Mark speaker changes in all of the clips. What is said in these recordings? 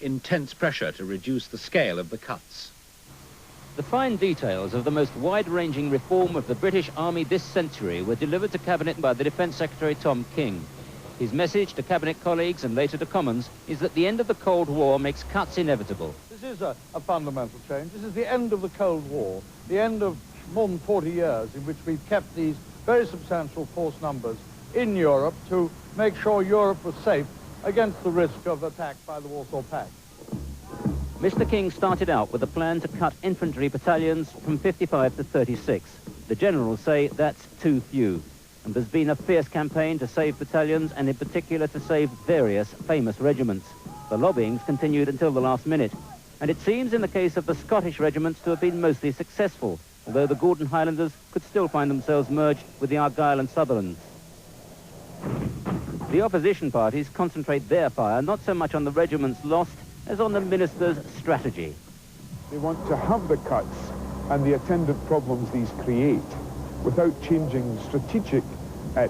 Speaker 1: intense pressure to reduce the scale of the cuts.
Speaker 2: The fine details of the most wide-ranging reform of the British Army this century were delivered to Cabinet by the Defence Secretary Tom King. His message to Cabinet colleagues and later to Commons is that the end of the Cold War makes cuts inevitable.
Speaker 3: This is a fundamental change. This is the end of the Cold War, the end of more than 40 years in which we've kept these very substantial force numbers in Europe to make sure Europe was safe against the risk of attack by the Warsaw Pact.
Speaker 2: Mr. King started out with a plan to cut infantry battalions from 55 to 36. The generals say that's too few. And there's been a fierce campaign to save battalions and in particular to save various famous regiments. The lobbying's continued until the last minute. And it seems in the case of the Scottish regiments to have been mostly successful, although the Gordon Highlanders could still find themselves merged with the Argyll and Sutherlands. The opposition parties concentrate their fire not so much on the regiments lost as on the minister's strategy.
Speaker 4: They want to have the cuts and the attendant problems these create without changing strategic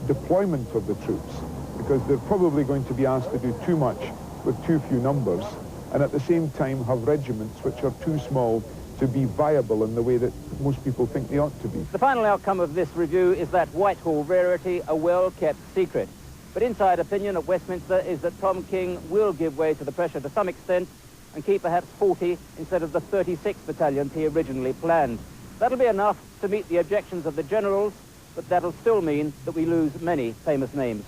Speaker 4: deployment of the troops, because they're probably going to be asked to do too much with too few numbers, and at the same time have regiments which are too small to be viable in the way that most people think they ought to be.
Speaker 2: The final outcome of this review is that Whitehall rarity, a well-kept secret. But inside opinion at Westminster is that Tom King will give way to the pressure to some extent and keep perhaps 40 instead of the 36 battalions he originally planned. That'll be enough to meet the objections of the generals, but that'll still mean that we lose many famous names.